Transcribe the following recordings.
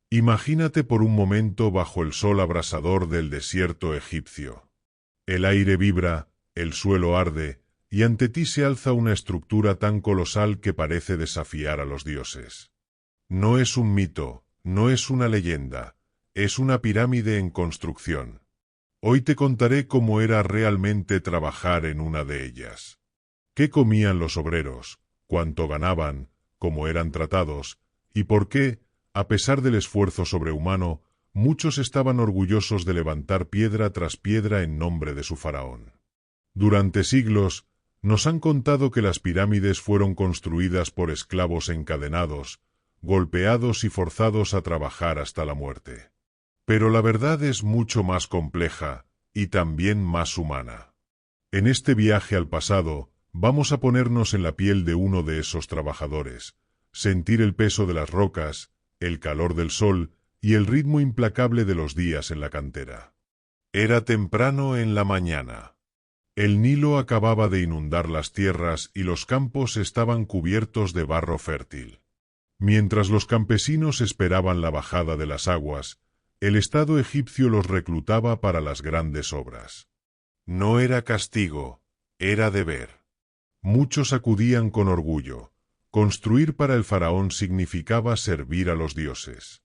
Imagínate por un momento bajo el sol abrasador del desierto egipcio. El aire vibra, el suelo arde, y ante ti se alza una estructura tan colosal que parece desafiar a los dioses. No es un mito, no es una leyenda, es una pirámide en construcción. Hoy te contaré cómo era realmente trabajar en una de ellas. ¿Qué comían los obreros? ¿Cuánto ganaban? ¿Cómo eran tratados? ¿Y por qué, a pesar del esfuerzo sobrehumano, muchos estaban orgullosos de levantar piedra tras piedra en nombre de su faraón? Durante siglos, nos han contado que las pirámides fueron construidas por esclavos encadenados, golpeados y forzados a trabajar hasta la muerte. Pero la verdad es mucho más compleja, y también más humana. En este viaje al pasado, vamos a ponernos en la piel de uno de esos trabajadores, sentir el peso de las rocas, el calor del sol y el ritmo implacable de los días en la cantera. Era temprano en la mañana. El Nilo acababa de inundar las tierras y los campos estaban cubiertos de barro fértil. Mientras los campesinos esperaban la bajada de las aguas, el Estado egipcio los reclutaba para las grandes obras. No era castigo, era deber. Muchos acudían con orgullo. Construir para el faraón significaba servir a los dioses.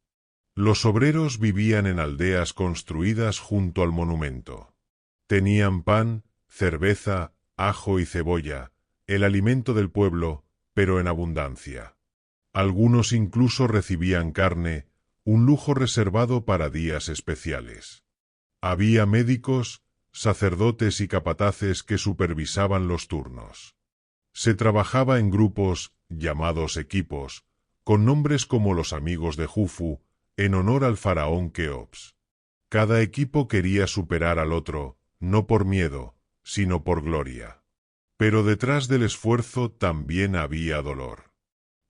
Los obreros vivían en aldeas construidas junto al monumento. Tenían pan, cerveza, ajo y cebolla, el alimento del pueblo, pero en abundancia. Algunos incluso recibían carne, un lujo reservado para días especiales. Había médicos, sacerdotes y capataces que supervisaban los turnos. Se trabajaba en grupos, llamados equipos, con nombres como los amigos de Jufu, en honor al faraón Keops. Cada equipo quería superar al otro, no por miedo, sino por gloria. Pero detrás del esfuerzo también había dolor.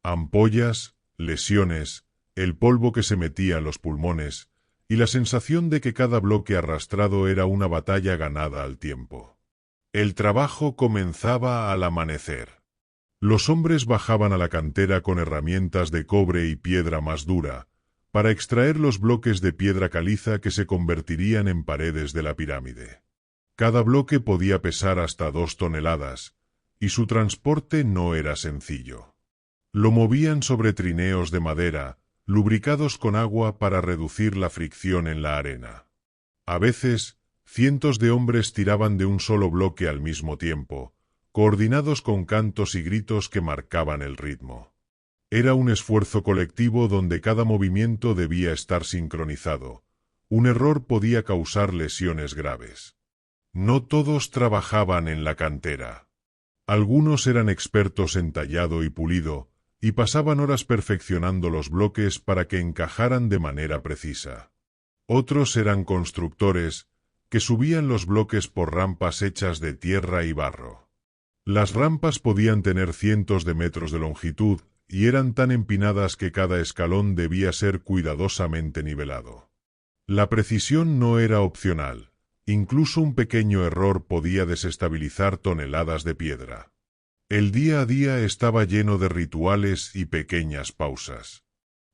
Ampollas, lesiones, el polvo que se metía en los pulmones, y la sensación de que cada bloque arrastrado era una batalla ganada al tiempo. El trabajo comenzaba al amanecer. Los hombres bajaban a la cantera con herramientas de cobre y piedra más dura, para extraer los bloques de piedra caliza que se convertirían en paredes de la pirámide. Cada bloque podía pesar hasta 2 toneladas, y su transporte no era sencillo. Lo movían sobre trineos de madera, lubricados con agua para reducir la fricción en la arena. A veces, cientos de hombres tiraban de un solo bloque al mismo tiempo, coordinados con cantos y gritos que marcaban el ritmo. Era un esfuerzo colectivo donde cada movimiento debía estar sincronizado. Un error podía causar lesiones graves. No todos trabajaban en la cantera. Algunos eran expertos en tallado y pulido, y pasaban horas perfeccionando los bloques para que encajaran de manera precisa. Otros eran constructores, que subían los bloques por rampas hechas de tierra y barro. Las rampas podían tener cientos de metros de longitud, y eran tan empinadas que cada escalón debía ser cuidadosamente nivelado. La precisión no era opcional. Incluso un pequeño error podía desestabilizar toneladas de piedra. El día a día estaba lleno de rituales y pequeñas pausas.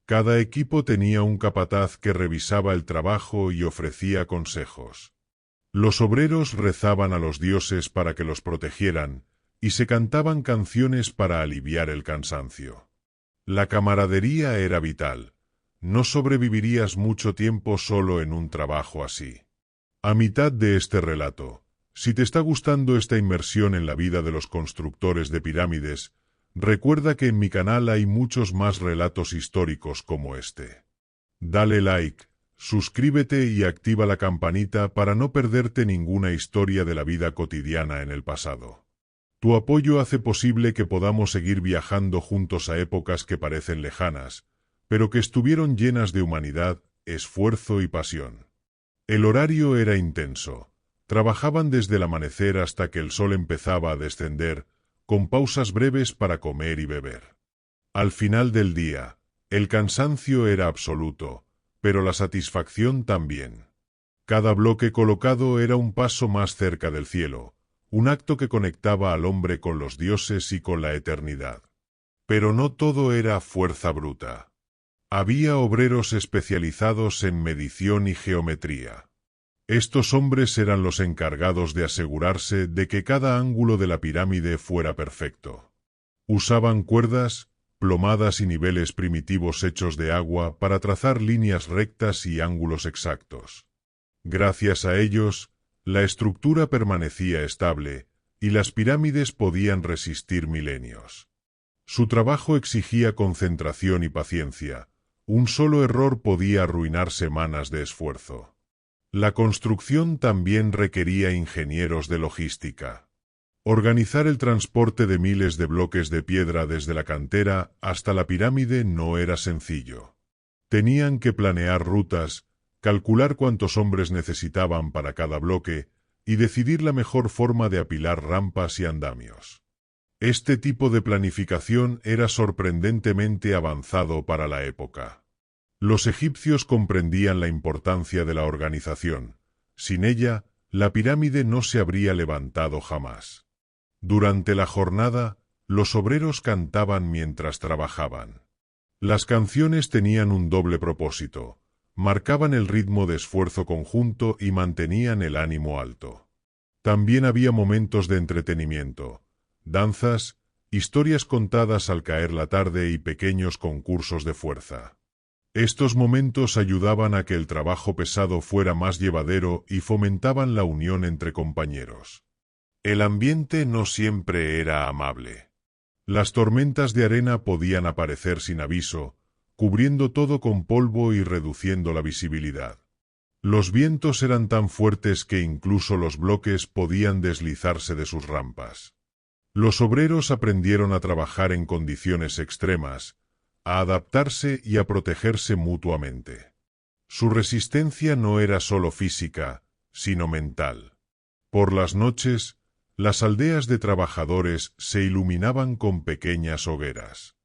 Cada equipo tenía un capataz que revisaba el trabajo y ofrecía consejos. Los obreros rezaban a los dioses para que los protegieran, y se cantaban canciones para aliviar el cansancio. La camaradería era vital. No sobrevivirías mucho tiempo solo en un trabajo así. A mitad de este relato, si te está gustando esta inmersión en la vida de los constructores de pirámides, recuerda que en mi canal hay muchos más relatos históricos como este. Dale like, suscríbete y activa la campanita para no perderte ninguna historia de la vida cotidiana en el pasado. Tu apoyo hace posible que podamos seguir viajando juntos a épocas que parecen lejanas, pero que estuvieron llenas de humanidad, esfuerzo y pasión. El horario era intenso. Trabajaban desde el amanecer hasta que el sol empezaba a descender, con pausas breves para comer y beber. Al final del día, el cansancio era absoluto, pero la satisfacción también. Cada bloque colocado era un paso más cerca del cielo, un acto que conectaba al hombre con los dioses y con la eternidad. Pero no todo era fuerza bruta. Había obreros especializados en medición y geometría. Estos hombres eran los encargados de asegurarse de que cada ángulo de la pirámide fuera perfecto. Usaban cuerdas, plomadas y niveles primitivos hechos de agua para trazar líneas rectas y ángulos exactos. Gracias a ellos, la estructura permanecía estable, y las pirámides podían resistir milenios. Su trabajo exigía concentración y paciencia. Un solo error podía arruinar semanas de esfuerzo. La construcción también requería ingenieros de logística. Organizar el transporte de miles de bloques de piedra desde la cantera hasta la pirámide no era sencillo. Tenían que planear rutas, calcular cuántos hombres necesitaban para cada bloque y decidir la mejor forma de apilar rampas y andamios. Este tipo de planificación era sorprendentemente avanzado para la época. Los egipcios comprendían la importancia de la organización. Sin ella, la pirámide no se habría levantado jamás. Durante la jornada, los obreros cantaban mientras trabajaban. Las canciones tenían un doble propósito: marcaban el ritmo de esfuerzo conjunto y mantenían el ánimo alto. También había momentos de entretenimiento, danzas, historias contadas al caer la tarde y pequeños concursos de fuerza. Estos momentos ayudaban a que el trabajo pesado fuera más llevadero y fomentaban la unión entre compañeros. El ambiente no siempre era amable. Las tormentas de arena podían aparecer sin aviso, cubriendo todo con polvo y reduciendo la visibilidad. Los vientos eran tan fuertes que incluso los bloques podían deslizarse de sus rampas. Los obreros aprendieron a trabajar en condiciones extremas, a adaptarse y a protegerse mutuamente. Su resistencia no era solo física, sino mental. Por las noches, las aldeas de trabajadores se iluminaban con pequeñas hogueras.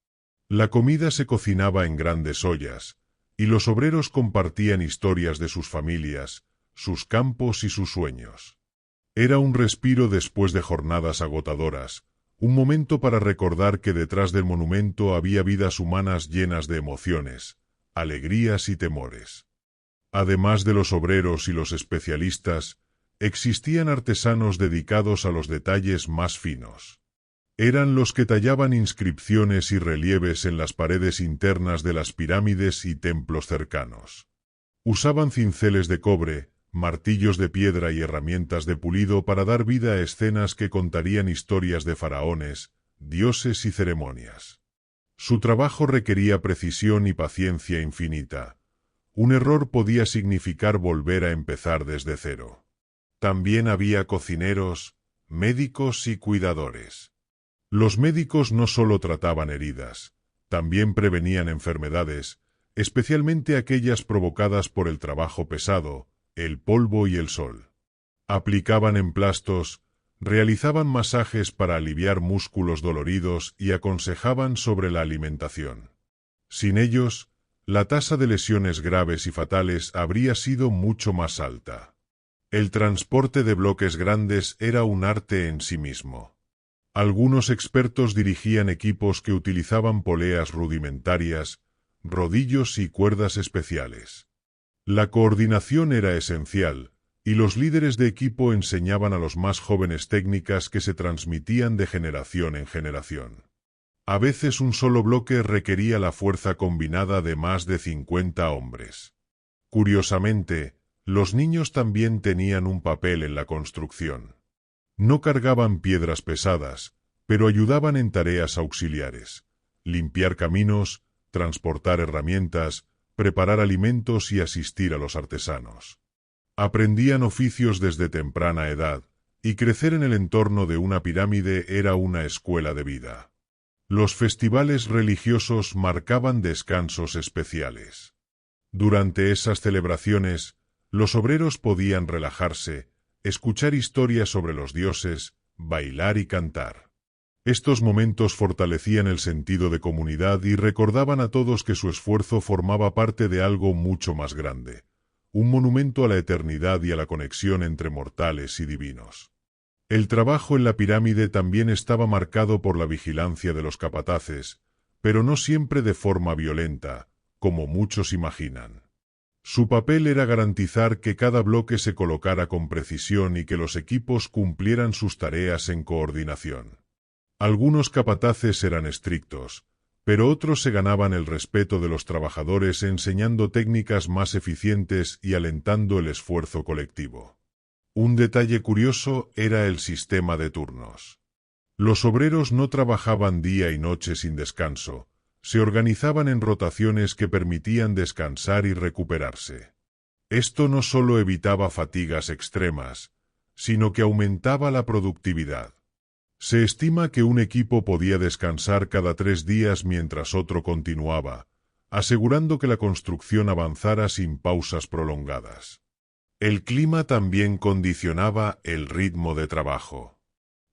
La comida se cocinaba en grandes ollas, y los obreros compartían historias de sus familias, sus campos y sus sueños. Era un respiro después de jornadas agotadoras, un momento para recordar que detrás del monumento había vidas humanas llenas de emociones, alegrías y temores. Además de los obreros y los especialistas, existían artesanos dedicados a los detalles más finos. Eran los que tallaban inscripciones y relieves en las paredes internas de las pirámides y templos cercanos. Usaban cinceles de cobre, martillos de piedra y herramientas de pulido para dar vida a escenas que contarían historias de faraones, dioses y ceremonias. Su trabajo requería precisión y paciencia infinita. Un error podía significar volver a empezar desde cero. También había cocineros, médicos y cuidadores. Los médicos no solo trataban heridas, también prevenían enfermedades, especialmente aquellas provocadas por el trabajo pesado, el polvo y el sol. Aplicaban emplastos, realizaban masajes para aliviar músculos doloridos y aconsejaban sobre la alimentación. Sin ellos, la tasa de lesiones graves y fatales habría sido mucho más alta. El transporte de bloques grandes era un arte en sí mismo. Algunos expertos dirigían equipos que utilizaban poleas rudimentarias, rodillos y cuerdas especiales. La coordinación era esencial, y los líderes de equipo enseñaban a los más jóvenes técnicas que se transmitían de generación en generación. A veces un solo bloque requería la fuerza combinada de más de 50 hombres. Curiosamente, los niños también tenían un papel en la construcción. No cargaban piedras pesadas, pero ayudaban en tareas auxiliares: limpiar caminos, transportar herramientas, preparar alimentos y asistir a los artesanos. Aprendían oficios desde temprana edad, y crecer en el entorno de una pirámide era una escuela de vida. Los festivales religiosos marcaban descansos especiales. Durante esas celebraciones, los obreros podían relajarse, escuchar historias sobre los dioses, bailar y cantar. Estos momentos fortalecían el sentido de comunidad y recordaban a todos que su esfuerzo formaba parte de algo mucho más grande, un monumento a la eternidad y a la conexión entre mortales y divinos. El trabajo en la pirámide también estaba marcado por la vigilancia de los capataces, pero no siempre de forma violenta, como muchos imaginan. Su papel era garantizar que cada bloque se colocara con precisión y que los equipos cumplieran sus tareas en coordinación. Algunos capataces eran estrictos, pero otros se ganaban el respeto de los trabajadores enseñando técnicas más eficientes y alentando el esfuerzo colectivo. Un detalle curioso era el sistema de turnos. Los obreros no trabajaban día y noche sin descanso, se organizaban en rotaciones que permitían descansar y recuperarse. Esto no solo evitaba fatigas extremas, sino que aumentaba la productividad. Se estima que un equipo podía descansar cada 3 días mientras otro continuaba, asegurando que la construcción avanzara sin pausas prolongadas. El clima también condicionaba el ritmo de trabajo.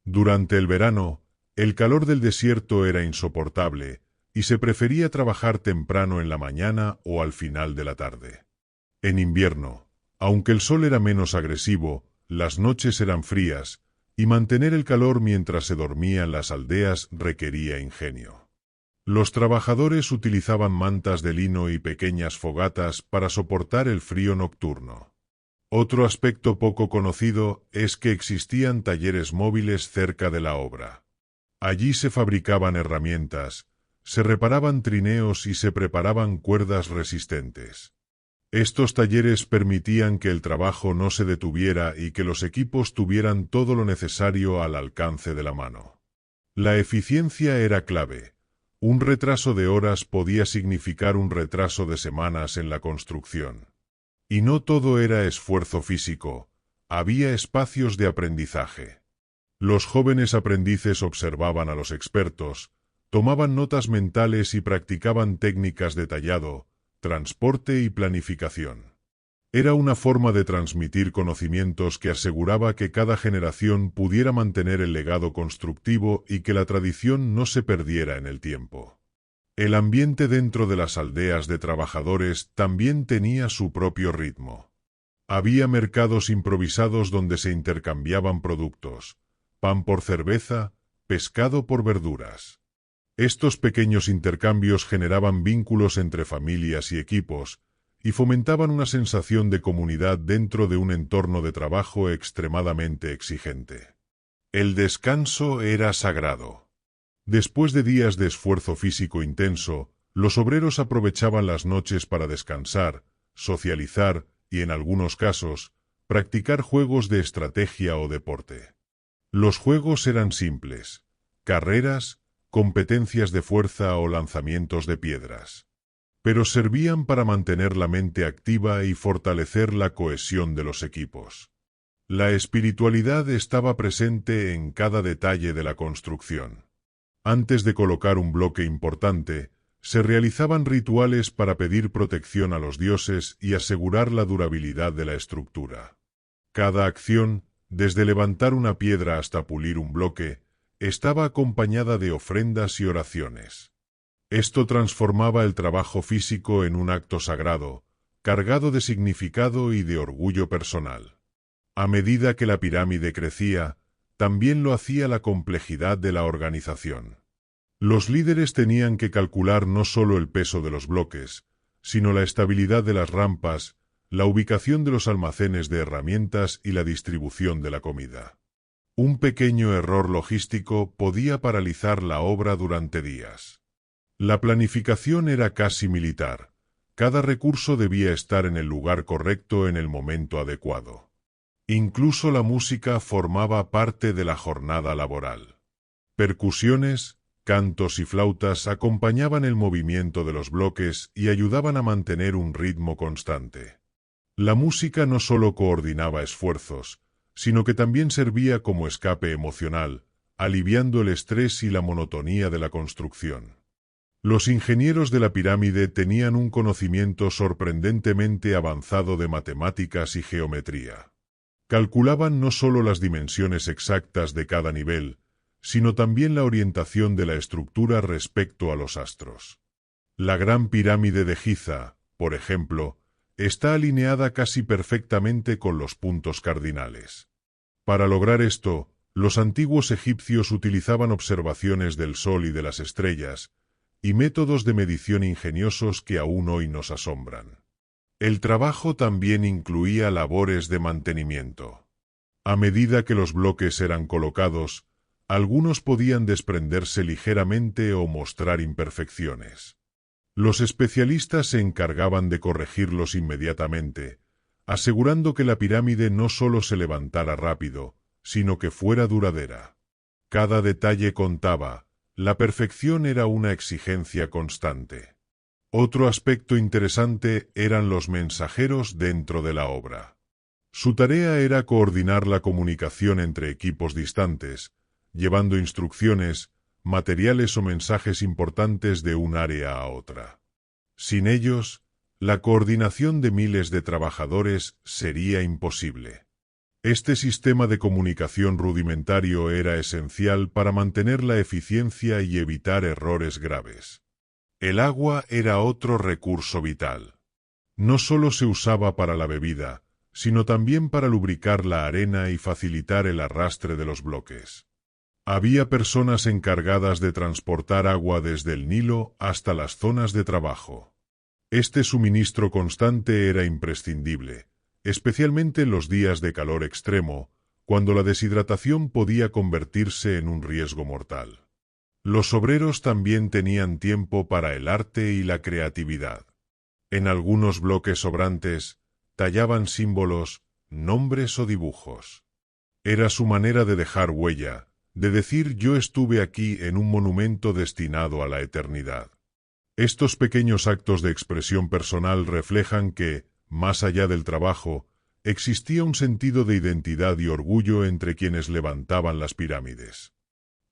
Durante el verano, el calor del desierto era insoportable, y se prefería trabajar temprano en la mañana o al final de la tarde. En invierno, aunque el sol era menos agresivo, las noches eran frías, y mantener el calor mientras se dormía en las aldeas requería ingenio. Los trabajadores utilizaban mantas de lino y pequeñas fogatas para soportar el frío nocturno. Otro aspecto poco conocido es que existían talleres móviles cerca de la obra. Allí se fabricaban herramientas, se reparaban trineos y se preparaban cuerdas resistentes. Estos talleres permitían que el trabajo no se detuviera y que los equipos tuvieran todo lo necesario al alcance de la mano. La eficiencia era clave. Un retraso de horas podía significar un retraso de semanas en la construcción. Y no todo era esfuerzo físico, había espacios de aprendizaje. Los jóvenes aprendices observaban a los expertos, tomaban notas mentales y practicaban técnicas de tallado, transporte y planificación. Era una forma de transmitir conocimientos que aseguraba que cada generación pudiera mantener el legado constructivo y que la tradición no se perdiera en el tiempo. El ambiente dentro de las aldeas de trabajadores también tenía su propio ritmo. Había mercados improvisados donde se intercambiaban productos, pan por cerveza, pescado por verduras. Estos pequeños intercambios generaban vínculos entre familias y equipos, y fomentaban una sensación de comunidad dentro de un entorno de trabajo extremadamente exigente. El descanso era sagrado. Después de días de esfuerzo físico intenso, los obreros aprovechaban las noches para descansar, socializar y, en algunos casos, practicar juegos de estrategia o deporte. Los juegos eran simples: carreras, competencias de fuerza o lanzamientos de piedras. Pero servían para mantener la mente activa y fortalecer la cohesión de los equipos. La espiritualidad estaba presente en cada detalle de la construcción. Antes de colocar un bloque importante, se realizaban rituales para pedir protección a los dioses y asegurar la durabilidad de la estructura. Cada acción, desde levantar una piedra hasta pulir un bloque, estaba acompañada de ofrendas y oraciones. Esto transformaba el trabajo físico en un acto sagrado, cargado de significado y de orgullo personal. A medida que la pirámide crecía, también lo hacía la complejidad de la organización. Los líderes tenían que calcular no solo el peso de los bloques, sino la estabilidad de las rampas, la ubicación de los almacenes de herramientas y la distribución de la comida. Un pequeño error logístico podía paralizar la obra durante días. La planificación era casi militar. Cada recurso debía estar en el lugar correcto en el momento adecuado. Incluso la música formaba parte de la jornada laboral. Percusiones, cantos y flautas acompañaban el movimiento de los bloques y ayudaban a mantener un ritmo constante. La música no solo coordinaba esfuerzos, sino que también servía como escape emocional, aliviando el estrés y la monotonía de la construcción. Los ingenieros de la pirámide tenían un conocimiento sorprendentemente avanzado de matemáticas y geometría. Calculaban no solo las dimensiones exactas de cada nivel, sino también la orientación de la estructura respecto a los astros. La Gran Pirámide de Giza, por ejemplo, está alineada casi perfectamente con los puntos cardinales. Para lograr esto, los antiguos egipcios utilizaban observaciones del Sol y de las estrellas, y métodos de medición ingeniosos que aún hoy nos asombran. El trabajo también incluía labores de mantenimiento. A medida que los bloques eran colocados, algunos podían desprenderse ligeramente o mostrar imperfecciones. Los especialistas se encargaban de corregirlos inmediatamente, asegurando que la pirámide no solo se levantara rápido, sino que fuera duradera. Cada detalle contaba, la perfección era una exigencia constante. Otro aspecto interesante eran los mensajeros dentro de la obra. Su tarea era coordinar la comunicación entre equipos distantes, llevando instrucciones, materiales o mensajes importantes de un área a otra. Sin ellos, la coordinación de miles de trabajadores sería imposible. Este sistema de comunicación rudimentario era esencial para mantener la eficiencia y evitar errores graves. El agua era otro recurso vital. No solo se usaba para la bebida, sino también para lubricar la arena y facilitar el arrastre de los bloques. Había personas encargadas de transportar agua desde el Nilo hasta las zonas de trabajo. Este suministro constante era imprescindible, especialmente en los días de calor extremo, cuando la deshidratación podía convertirse en un riesgo mortal. Los obreros también tenían tiempo para el arte y la creatividad. En algunos bloques sobrantes, tallaban símbolos, nombres o dibujos. Era su manera de dejar huella, de decir yo estuve aquí en un monumento destinado a la eternidad. Estos pequeños actos de expresión personal reflejan que, más allá del trabajo, existía un sentido de identidad y orgullo entre quienes levantaban las pirámides.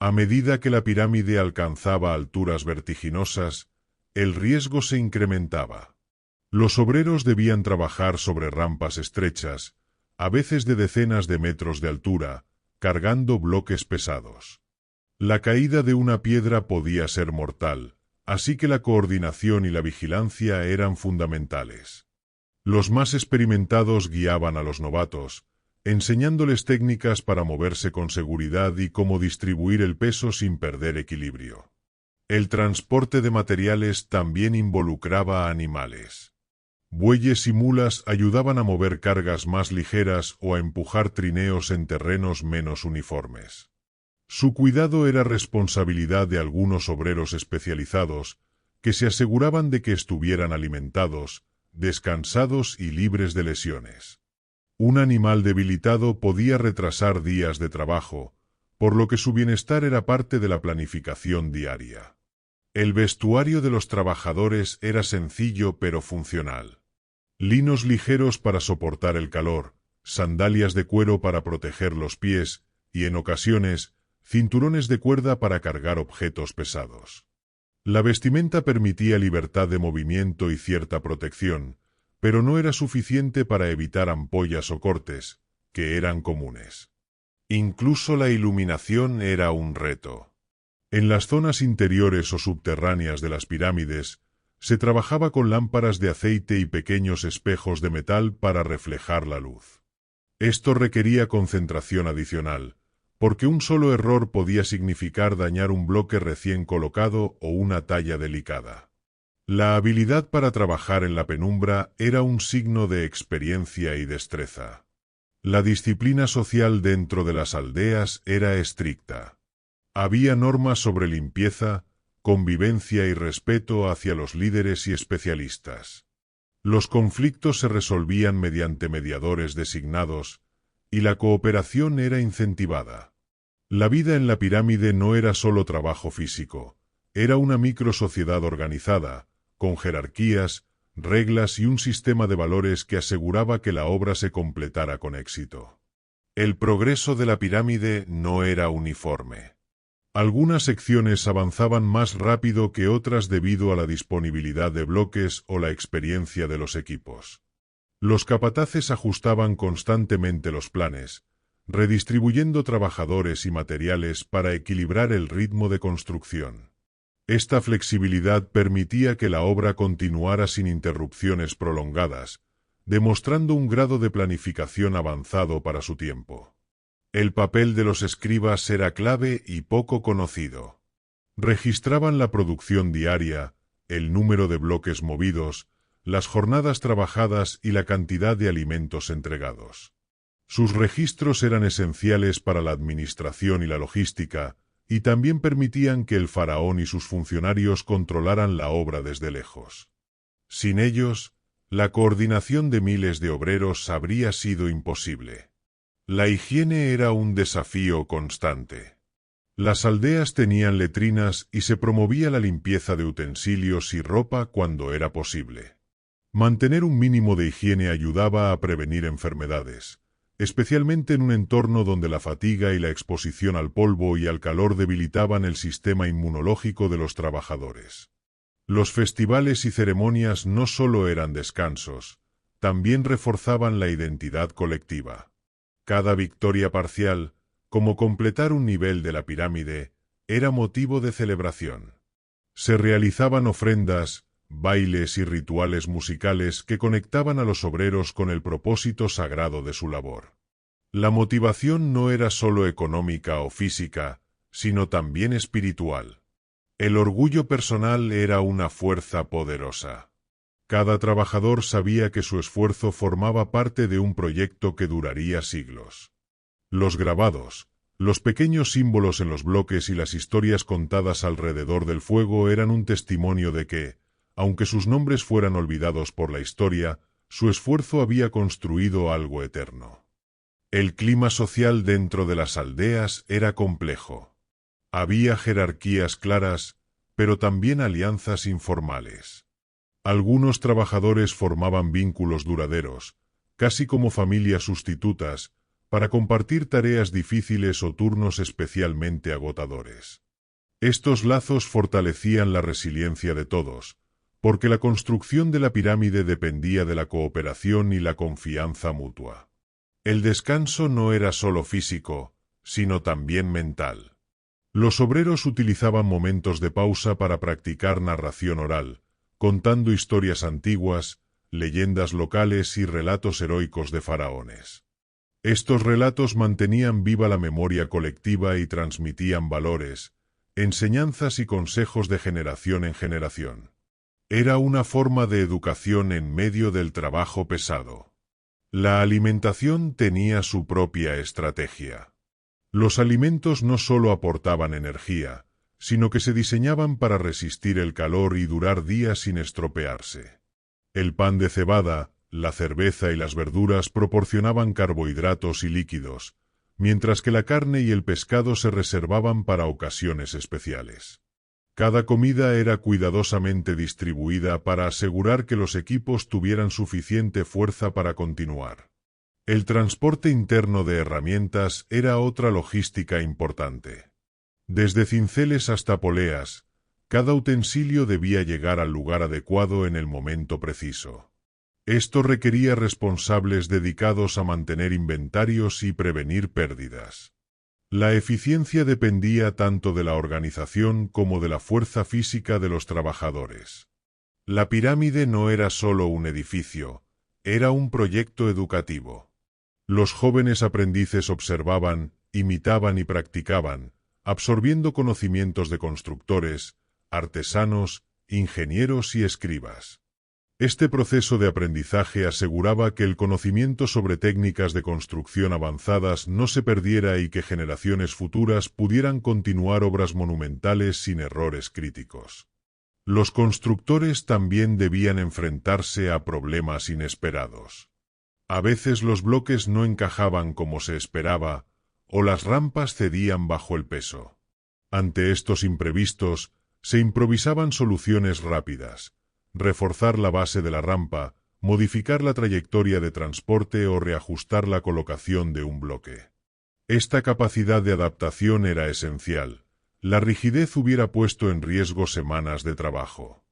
A medida que la pirámide alcanzaba alturas vertiginosas, el riesgo se incrementaba. Los obreros debían trabajar sobre rampas estrechas, a veces de decenas de metros de altura, cargando bloques pesados. La caída de una piedra podía ser mortal, así que la coordinación y la vigilancia eran fundamentales. Los más experimentados guiaban a los novatos, enseñándoles técnicas para moverse con seguridad y cómo distribuir el peso sin perder equilibrio. El transporte de materiales también involucraba a animales. Bueyes y mulas ayudaban a mover cargas más ligeras o a empujar trineos en terrenos menos uniformes. Su cuidado era responsabilidad de algunos obreros especializados, que se aseguraban de que estuvieran alimentados, descansados y libres de lesiones. Un animal debilitado podía retrasar días de trabajo, por lo que su bienestar era parte de la planificación diaria. El vestuario de los trabajadores era sencillo pero funcional. Linos ligeros para soportar el calor, sandalias de cuero para proteger los pies y, en ocasiones, cinturones de cuerda para cargar objetos pesados. La vestimenta permitía libertad de movimiento y cierta protección, pero no era suficiente para evitar ampollas o cortes, que eran comunes. Incluso la iluminación era un reto. En las zonas interiores o subterráneas de las pirámides, se trabajaba con lámparas de aceite y pequeños espejos de metal para reflejar la luz. Esto requería concentración adicional, porque un solo error podía significar dañar un bloque recién colocado o una talla delicada. La habilidad para trabajar en la penumbra era un signo de experiencia y destreza. La disciplina social dentro de las aldeas era estricta. Había normas sobre limpieza, convivencia y respeto hacia los líderes y especialistas. Los conflictos se resolvían mediante mediadores designados, y la cooperación era incentivada. La vida en la pirámide no era solo trabajo físico, era una microsociedad organizada, con jerarquías, reglas y un sistema de valores que aseguraba que la obra se completara con éxito. El progreso de la pirámide no era uniforme. Algunas secciones avanzaban más rápido que otras debido a la disponibilidad de bloques o la experiencia de los equipos. Los capataces ajustaban constantemente los planes, redistribuyendo trabajadores y materiales para equilibrar el ritmo de construcción. Esta flexibilidad permitía que la obra continuara sin interrupciones prolongadas, demostrando un grado de planificación avanzado para su tiempo. El papel de los escribas era clave y poco conocido. Registraban la producción diaria, el número de bloques movidos, las jornadas trabajadas y la cantidad de alimentos entregados. Sus registros eran esenciales para la administración y la logística, y también permitían que el faraón y sus funcionarios controlaran la obra desde lejos. Sin ellos, la coordinación de miles de obreros habría sido imposible. La higiene era un desafío constante. Las aldeas tenían letrinas y se promovía la limpieza de utensilios y ropa cuando era posible. Mantener un mínimo de higiene ayudaba a prevenir enfermedades, especialmente en un entorno donde la fatiga y la exposición al polvo y al calor debilitaban el sistema inmunológico de los trabajadores. Los festivales y ceremonias no solo eran descansos, también reforzaban la identidad colectiva. Cada victoria parcial, como completar un nivel de la pirámide, era motivo de celebración. Se realizaban ofrendas, bailes y rituales musicales que conectaban a los obreros con el propósito sagrado de su labor. La motivación no era solo económica o física, sino también espiritual. El orgullo personal era una fuerza poderosa. Cada trabajador sabía que su esfuerzo formaba parte de un proyecto que duraría siglos. Los grabados, los pequeños símbolos en los bloques y las historias contadas alrededor del fuego eran un testimonio de que, aunque sus nombres fueran olvidados por la historia, su esfuerzo había construido algo eterno. El clima social dentro de las aldeas era complejo. Había jerarquías claras, pero también alianzas informales. Algunos trabajadores formaban vínculos duraderos, casi como familias sustitutas, para compartir tareas difíciles o turnos especialmente agotadores. Estos lazos fortalecían la resiliencia de todos, porque la construcción de la pirámide dependía de la cooperación y la confianza mutua. El descanso no era solo físico, sino también mental. Los obreros utilizaban momentos de pausa para practicar narración oral, contando historias antiguas, leyendas locales y relatos heroicos de faraones. Estos relatos mantenían viva la memoria colectiva y transmitían valores, enseñanzas y consejos de generación en generación. Era una forma de educación en medio del trabajo pesado. La alimentación tenía su propia estrategia. Los alimentos no solo aportaban energía, sino que se diseñaban para resistir el calor y durar días sin estropearse. El pan de cebada, la cerveza y las verduras proporcionaban carbohidratos y líquidos, mientras que la carne y el pescado se reservaban para ocasiones especiales. Cada comida era cuidadosamente distribuida para asegurar que los equipos tuvieran suficiente fuerza para continuar. El transporte interno de herramientas era otra logística importante. Desde cinceles hasta poleas, cada utensilio debía llegar al lugar adecuado en el momento preciso. Esto requería responsables dedicados a mantener inventarios y prevenir pérdidas. La eficiencia dependía tanto de la organización como de la fuerza física de los trabajadores. La pirámide no era solo un edificio, era un proyecto educativo. Los jóvenes aprendices observaban, imitaban y practicaban, absorbiendo conocimientos de constructores, artesanos, ingenieros y escribas. Este proceso de aprendizaje aseguraba que el conocimiento sobre técnicas de construcción avanzadas no se perdiera y que generaciones futuras pudieran continuar obras monumentales sin errores críticos. Los constructores también debían enfrentarse a problemas inesperados. A veces los bloques no encajaban como se esperaba, o las rampas cedían bajo el peso. Ante estos imprevistos, se improvisaban soluciones rápidas: reforzar la base de la rampa, modificar la trayectoria de transporte o reajustar la colocación de un bloque. Esta capacidad de adaptación era esencial. La rigidez hubiera puesto en riesgo semanas de trabajo.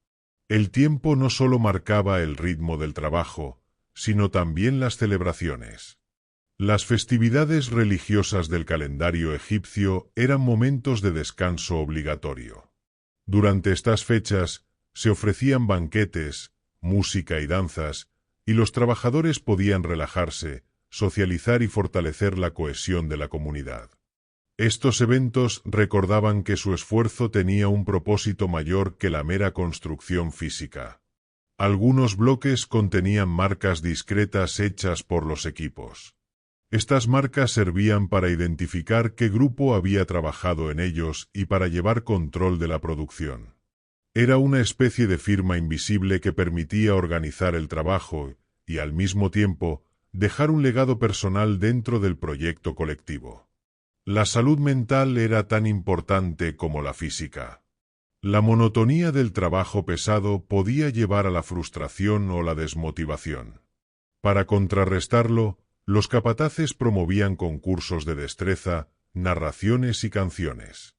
El tiempo no solo marcaba el ritmo del trabajo, sino también las celebraciones. Las festividades religiosas del calendario egipcio eran momentos de descanso obligatorio. Durante estas fechas, se ofrecían banquetes, música y danzas, y los trabajadores podían relajarse, socializar y fortalecer la cohesión de la comunidad. Estos eventos recordaban que su esfuerzo tenía un propósito mayor que la mera construcción física. Algunos bloques contenían marcas discretas hechas por los equipos. Estas marcas servían para identificar qué grupo había trabajado en ellos y para llevar control de la producción. Era una especie de firma invisible que permitía organizar el trabajo y, al mismo tiempo, dejar un legado personal dentro del proyecto colectivo. La salud mental era tan importante como la física. La monotonía del trabajo pesado podía llevar a la frustración o la desmotivación. Para contrarrestarlo, los capataces promovían concursos de destreza, narraciones y canciones.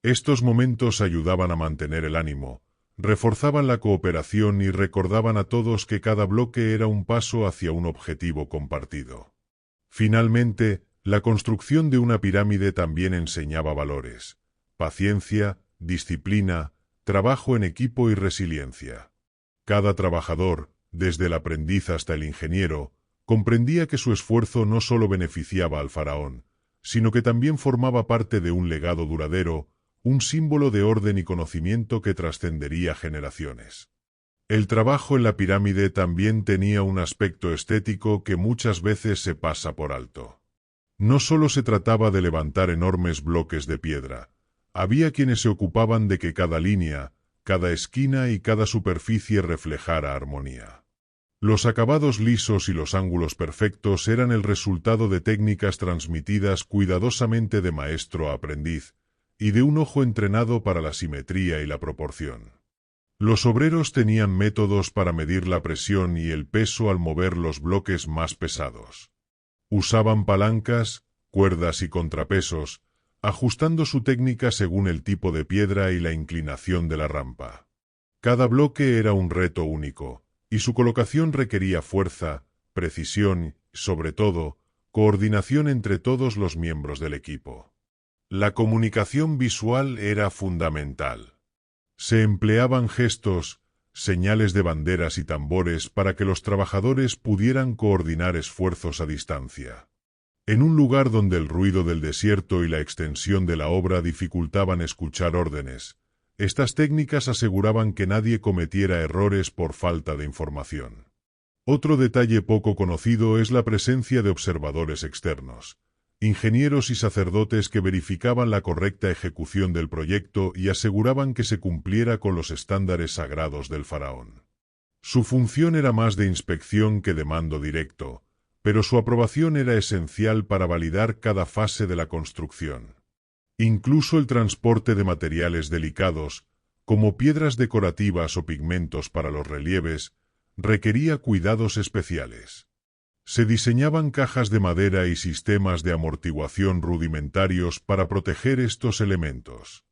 Estos momentos ayudaban a mantener el ánimo, reforzaban la cooperación y recordaban a todos que cada bloque era un paso hacia un objetivo compartido. Finalmente, la construcción de una pirámide también enseñaba valores: paciencia, disciplina, trabajo en equipo y resiliencia. Cada trabajador, desde el aprendiz hasta el ingeniero, comprendía que su esfuerzo no solo beneficiaba al faraón, sino que también formaba parte de un legado duradero, un símbolo de orden y conocimiento que trascendería generaciones. El trabajo en la pirámide también tenía un aspecto estético que muchas veces se pasa por alto. No solo se trataba de levantar enormes bloques de piedra. Había quienes se ocupaban de que cada línea, cada esquina y cada superficie reflejara armonía. Los acabados lisos y los ángulos perfectos eran el resultado de técnicas transmitidas cuidadosamente de maestro a aprendiz, y de un ojo entrenado para la simetría y la proporción. Los obreros tenían métodos para medir la presión y el peso al mover los bloques más pesados. Usaban palancas, cuerdas y contrapesos, ajustando su técnica según el tipo de piedra y la inclinación de la rampa. Cada bloque era un reto único, y su colocación requería fuerza, precisión y, sobre todo, coordinación entre todos los miembros del equipo. La comunicación visual era fundamental. Se empleaban gestos, señales de banderas y tambores para que los trabajadores pudieran coordinar esfuerzos a distancia. En un lugar donde el ruido del desierto y la extensión de la obra dificultaban escuchar órdenes, estas técnicas aseguraban que nadie cometiera errores por falta de información. Otro detalle poco conocido es la presencia de observadores externos, ingenieros y sacerdotes que verificaban la correcta ejecución del proyecto y aseguraban que se cumpliera con los estándares sagrados del faraón. Su función era más de inspección que de mando directo, pero su aprobación era esencial para validar cada fase de la construcción. Incluso el transporte de materiales delicados, como piedras decorativas o pigmentos para los relieves, requería cuidados especiales. Se diseñaban cajas de madera y sistemas de amortiguación rudimentarios para proteger estos elementos.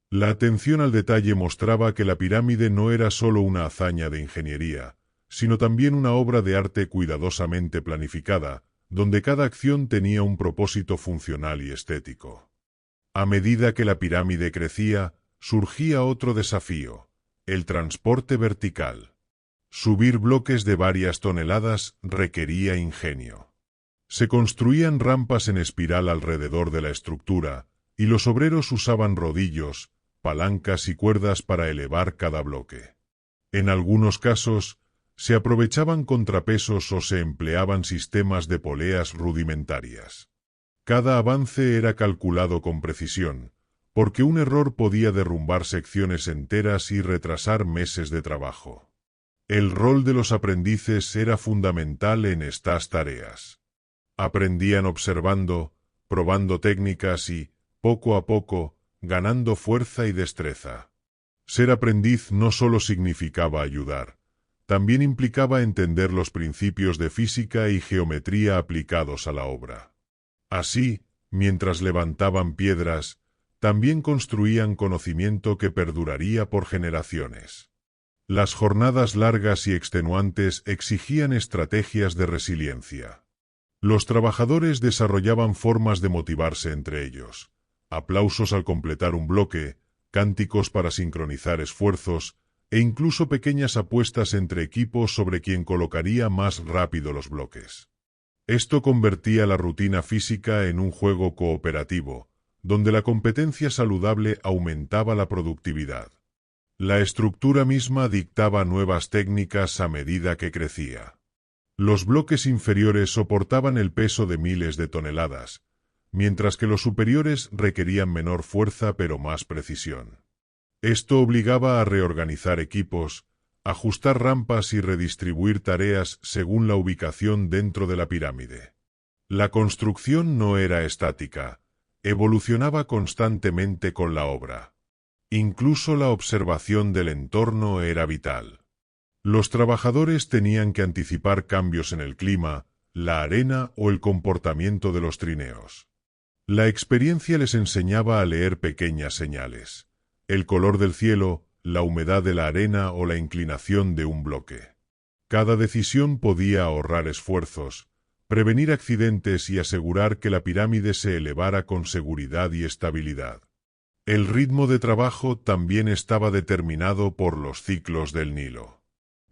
La atención al detalle mostraba que la pirámide no era solo una hazaña de ingeniería, sino también una obra de arte cuidadosamente planificada, donde cada acción tenía un propósito funcional y estético. A medida que la pirámide crecía, surgía otro desafío: el transporte vertical. Subir bloques de varias toneladas requería ingenio. Se construían rampas en espiral alrededor de la estructura, y los obreros usaban rodillos, palancas y cuerdas para elevar cada bloque. En algunos casos, se aprovechaban contrapesos o se empleaban sistemas de poleas rudimentarias. Cada avance era calculado con precisión, porque un error podía derrumbar secciones enteras y retrasar meses de trabajo. El rol de los aprendices era fundamental en estas tareas. Aprendían observando, probando técnicas y, poco a poco, ganando fuerza y destreza. Ser aprendiz no solo significaba ayudar, también implicaba entender los principios de física y geometría aplicados a la obra. Así, mientras levantaban piedras, también construían conocimiento que perduraría por generaciones. Las jornadas largas y extenuantes exigían estrategias de resiliencia. Los trabajadores desarrollaban formas de motivarse entre ellos: aplausos al completar un bloque, cánticos para sincronizar esfuerzos, e incluso pequeñas apuestas entre equipos sobre quién colocaría más rápido los bloques. Esto convertía la rutina física en un juego cooperativo, donde la competencia saludable aumentaba la productividad. La estructura misma dictaba nuevas técnicas a medida que crecía. Los bloques inferiores soportaban el peso de miles de toneladas, mientras que los superiores requerían menor fuerza pero más precisión. Esto obligaba a reorganizar equipos, ajustar rampas y redistribuir tareas según la ubicación dentro de la pirámide. La construcción no era estática, evolucionaba constantemente con la obra. Incluso la observación del entorno era vital. Los trabajadores tenían que anticipar cambios en el clima, la arena o el comportamiento de los trineos. La experiencia les enseñaba a leer pequeñas señales: el color del cielo, la humedad de la arena o la inclinación de un bloque. Cada decisión podía ahorrar esfuerzos, prevenir accidentes y asegurar que la pirámide se elevara con seguridad y estabilidad. El ritmo de trabajo también estaba determinado por los ciclos del Nilo.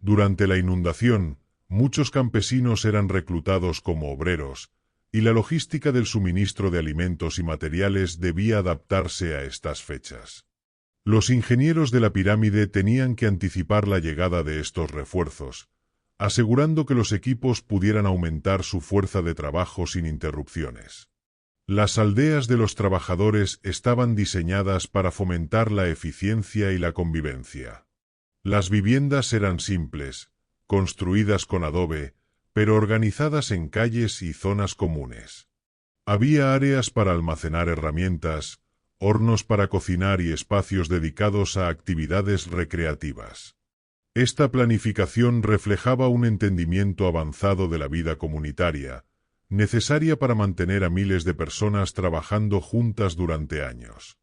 Durante la inundación, muchos campesinos eran reclutados como obreros, y la logística del suministro de alimentos y materiales debía adaptarse a estas fechas. Los ingenieros de la pirámide tenían que anticipar la llegada de estos refuerzos, asegurando que los equipos pudieran aumentar su fuerza de trabajo sin interrupciones. Las aldeas de los trabajadores estaban diseñadas para fomentar la eficiencia y la convivencia. Las viviendas eran simples, construidas con adobe, pero organizadas en calles y zonas comunes. Había áreas para almacenar herramientas, hornos para cocinar y espacios dedicados a actividades recreativas. Esta planificación reflejaba un entendimiento avanzado de la vida comunitaria, necesaria para mantener a miles de personas trabajando juntas durante años.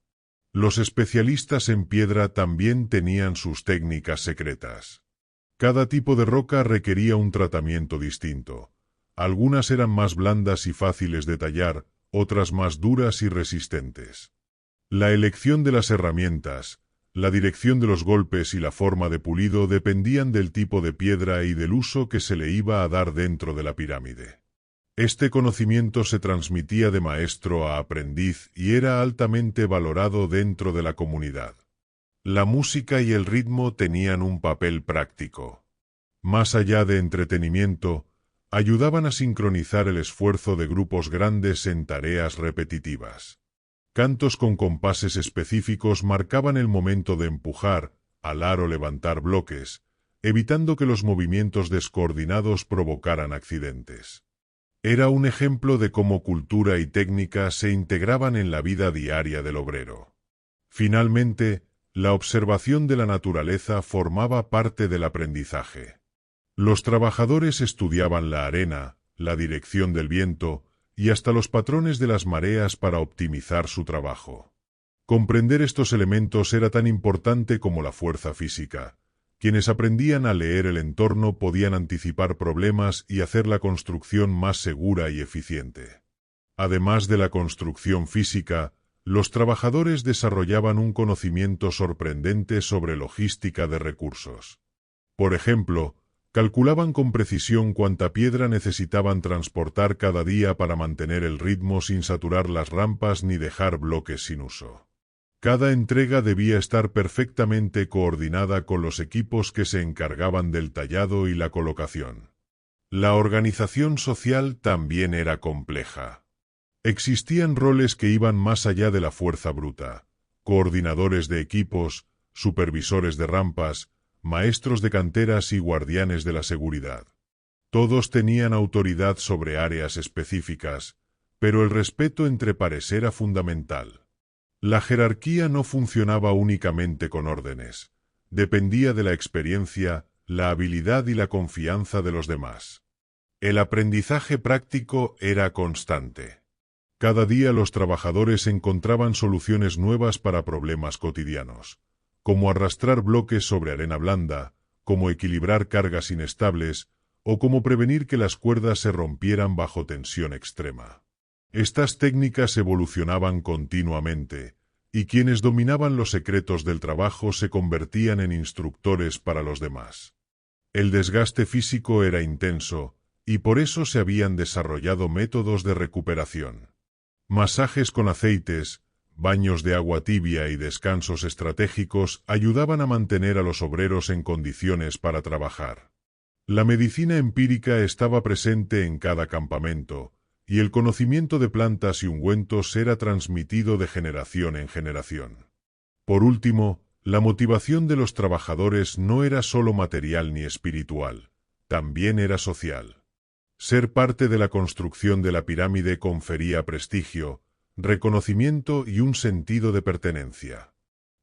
Los especialistas en piedra también tenían sus técnicas secretas. Cada tipo de roca requería un tratamiento distinto. Algunas eran más blandas y fáciles de tallar, otras más duras y resistentes. La elección de las herramientas, la dirección de los golpes y la forma de pulido dependían del tipo de piedra y del uso que se le iba a dar dentro de la pirámide. Este conocimiento se transmitía de maestro a aprendiz y era altamente valorado dentro de la comunidad. La música y el ritmo tenían un papel práctico. Más allá de entretenimiento, ayudaban a sincronizar el esfuerzo de grupos grandes en tareas repetitivas. Cantos con compases específicos marcaban el momento de empujar, alar o levantar bloques, evitando que los movimientos descoordinados provocaran accidentes. Era un ejemplo de cómo cultura y técnica se integraban en la vida diaria del obrero. Finalmente, la observación de la naturaleza formaba parte del aprendizaje. Los trabajadores estudiaban la arena, la dirección del viento y hasta los patrones de las mareas para optimizar su trabajo. Comprender estos elementos era tan importante como la fuerza física. Quienes aprendían a leer el entorno podían anticipar problemas y hacer la construcción más segura y eficiente. Además de la construcción física, los trabajadores desarrollaban un conocimiento sorprendente sobre logística de recursos. Por ejemplo, calculaban con precisión cuánta piedra necesitaban transportar cada día para mantener el ritmo sin saturar las rampas ni dejar bloques sin uso. Cada entrega debía estar perfectamente coordinada con los equipos que se encargaban del tallado y la colocación. La organización social también era compleja. Existían roles que iban más allá de la fuerza bruta: coordinadores de equipos, supervisores de rampas, maestros de canteras y guardianes de la seguridad. Todos tenían autoridad sobre áreas específicas, pero el respeto entre pares era fundamental. La jerarquía no funcionaba únicamente con órdenes. Dependía de la experiencia, la habilidad y la confianza de los demás. El aprendizaje práctico era constante. Cada día los trabajadores encontraban soluciones nuevas para problemas cotidianos, como arrastrar bloques sobre arena blanda, como equilibrar cargas inestables, o como prevenir que las cuerdas se rompieran bajo tensión extrema. Estas técnicas evolucionaban continuamente, y quienes dominaban los secretos del trabajo se convertían en instructores para los demás. El desgaste físico era intenso, y por eso se habían desarrollado métodos de recuperación. Masajes con aceites, Baños de agua tibia y descansos estratégicos ayudaban a mantener a los obreros en condiciones para trabajar. La medicina empírica estaba presente en cada campamento, y el conocimiento de plantas y ungüentos era transmitido de generación en generación. Por último, la motivación de los trabajadores no era solo material ni espiritual, también era social. Ser parte de la construcción de la pirámide confería prestigio, reconocimiento y un sentido de pertenencia.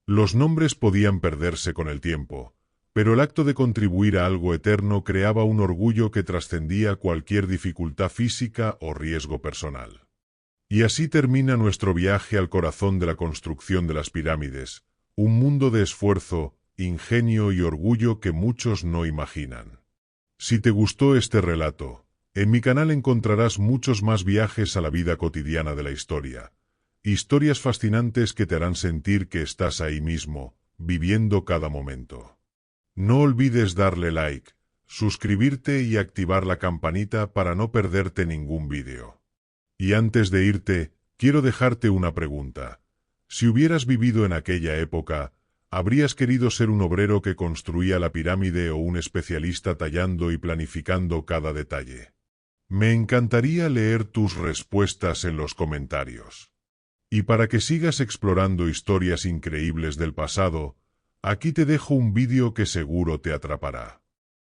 Los nombres podían perderse con el tiempo, pero el acto de contribuir a algo eterno creaba un orgullo que trascendía cualquier dificultad física o riesgo personal. Y así termina nuestro viaje al corazón de la construcción de las pirámides, un mundo de esfuerzo, ingenio y orgullo que muchos no imaginan. Si te gustó este relato, en mi canal encontrarás muchos más viajes a la vida cotidiana de la historia. Historias fascinantes que te harán sentir que estás ahí mismo, viviendo cada momento. No olvides darle like, suscribirte y activar la campanita para no perderte ningún vídeo. Y antes de irte, quiero dejarte una pregunta. Si hubieras vivido en aquella época, ¿habrías querido ser un obrero que construía la pirámide o un especialista tallando y planificando cada detalle? Me encantaría leer tus respuestas en los comentarios. Y para que sigas explorando historias increíbles del pasado, aquí te dejo un vídeo que seguro te atrapará.